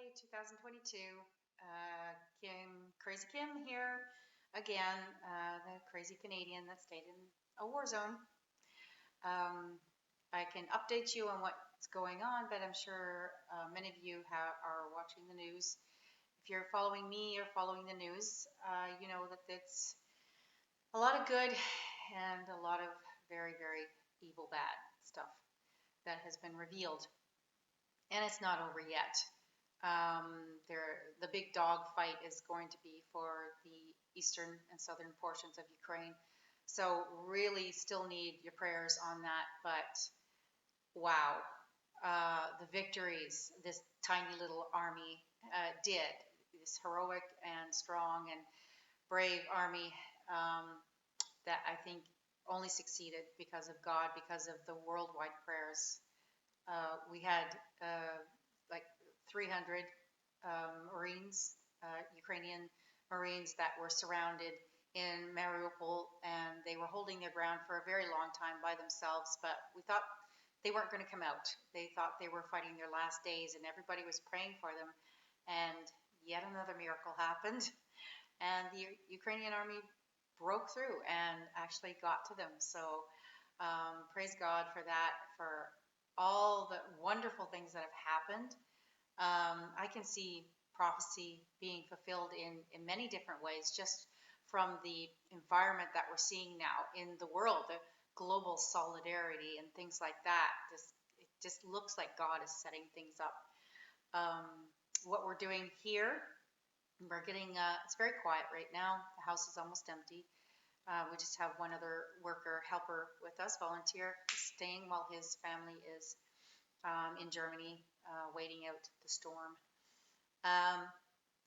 January 2022. Crazy Kim here again, the crazy Canadian that stayed in a war zone. I can update you on what's going on, but I'm sure many of you are watching the news. If you're following me or following the news, you know that it's a lot of good and a lot of very, very evil, bad stuff that has been revealed. And it's not over yet. The big dog fight is going to be for the eastern and southern portions of Ukraine. So really still need your prayers on that. But wow, the victories this tiny little army did, this heroic and strong and brave army that I think only succeeded because of God, because of the worldwide prayers. We had like 300 Marines, Ukrainian Marines that were surrounded in Mariupol, and they were holding their ground for a very long time by themselves, but we thought they weren't going to come out. They thought they were fighting their last days, and everybody was praying for them, and yet another miracle happened, and the Ukrainian army broke through and actually got to them. So praise God for that, for all the wonderful things that have happened. I can see prophecy being fulfilled in many different ways, just from the environment that we're seeing now in the world, the global solidarity and things like that. It just looks like God is setting things up. What we're doing here, we're getting, it's very quiet right now. The house is almost empty. We just have one other worker, helper with us, volunteer, staying while his family is in Germany, waiting out the storm.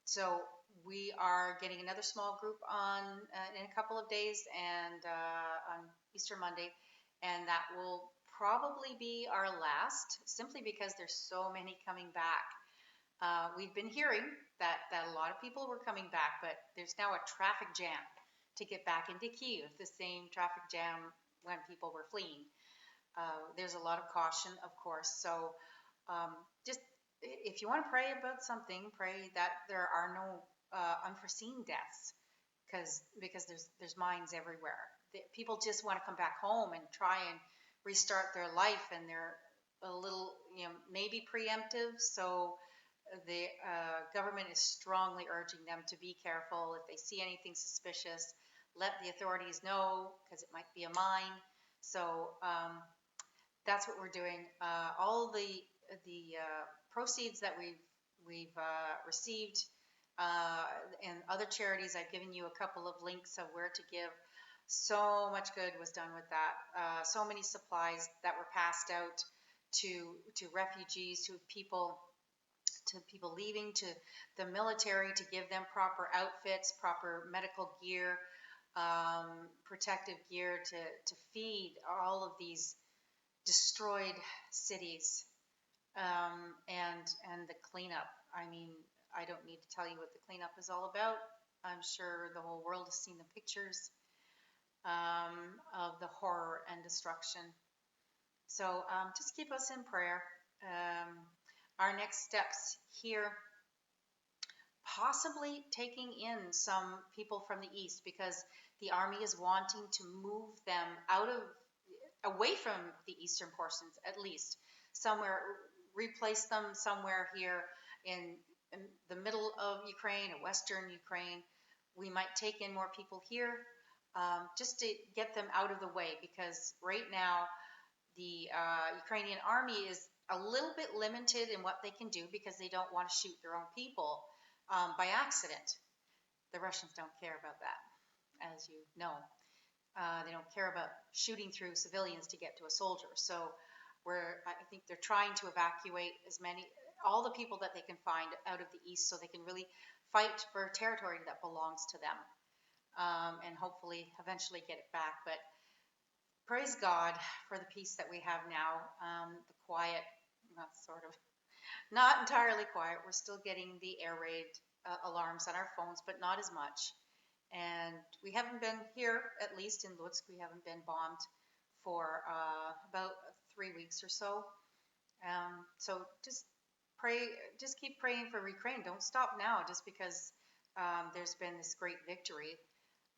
So we are getting another small group on in a couple of days, and on Easter Monday, and that will probably be our last, simply because there's so many coming back. We've been hearing that a lot of people were coming back, but there's now a traffic jam to get back into Kyiv, the same traffic jam when people were fleeing. There's a lot of caution, of course. So just if you want to pray about something, pray that there are no unforeseen deaths, because there's mines everywhere. People just want to come back home and try and restart their life, and they're a little, maybe preemptive. So the government is strongly urging them to be careful. If they see anything suspicious, let the authorities know, because it might be a mine. So that's what we're doing. All the proceeds that we've received and other charities, I've given you a couple of links of where to give. So much good was done with that. So many supplies that were passed out to refugees, to people leaving, to the military, to give them proper outfits, proper medical gear, protective gear to feed all of these destroyed cities, and the cleanup. I mean, I don't need to tell you what the cleanup is all about. I'm sure the whole world has seen the pictures of the horror and destruction. So just keep us in prayer. Our next steps here, possibly taking in some people from the east, because the army is wanting to move them away from the eastern portions, at least somewhere, replace them somewhere here in the middle of Ukraine or western Ukraine. We might take in more people here, just to get them out of the way, because right now the Ukrainian army is a little bit limited in what they can do, because they don't want to shoot their own people by accident. The Russians don't care about that, as you know. They don't care about shooting through civilians to get to a soldier. So I think they're trying to evacuate all the people that they can find out of the east, so they can really fight for territory that belongs to them, and hopefully eventually get it back. But praise God for the peace that we have now, the quiet, not entirely quiet. We're still getting the air raid alarms on our phones, but not as much. And we haven't been here, at least in Lutsk, we haven't been bombed for about 3 weeks or so. So just pray, just keep praying for Ukraine. Don't stop now just because there's been this great victory.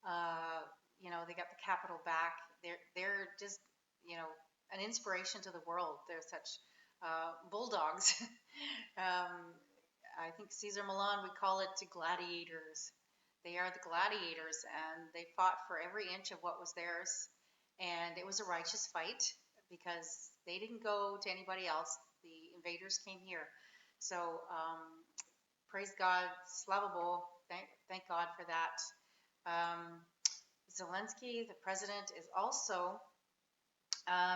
Uh, they got the capital back. They're just, you know, an inspiration to the world. They're such bulldogs. um, I think Caesar Milan would call it the gladiators. They are the gladiators, and they fought for every inch of what was theirs. And it was a righteous fight because they didn't go to anybody else. The invaders came here. So praise God, Slava Bowl. Thank God for that. Um, Zelensky, the president, is also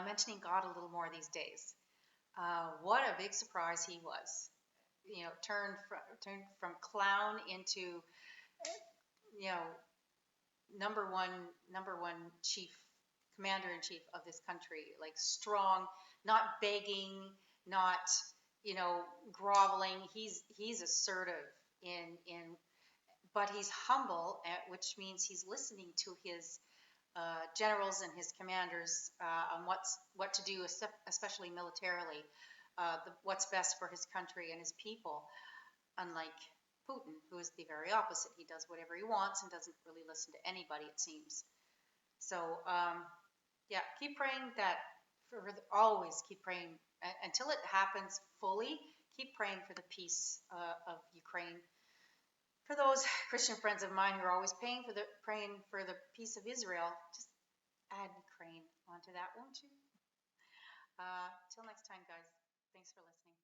mentioning God a little more these days. What a big surprise he was. Turned from clown into you know number one chief commander in chief of this country, like strong, not begging, not groveling. He's assertive in but he's humble, which means he's listening to his generals and his commanders on what to do, especially militarily, what's best for his country and his people. Unlike Putin, who is the very opposite. He does whatever he wants and doesn't really listen to anybody, it seems. So, yeah, keep praying that. Always keep praying until it happens fully. Keep praying for the peace of Ukraine. For those Christian friends of mine who are always praying for the peace of Israel, just add Ukraine onto that, won't you? Till next time, guys. Thanks for listening.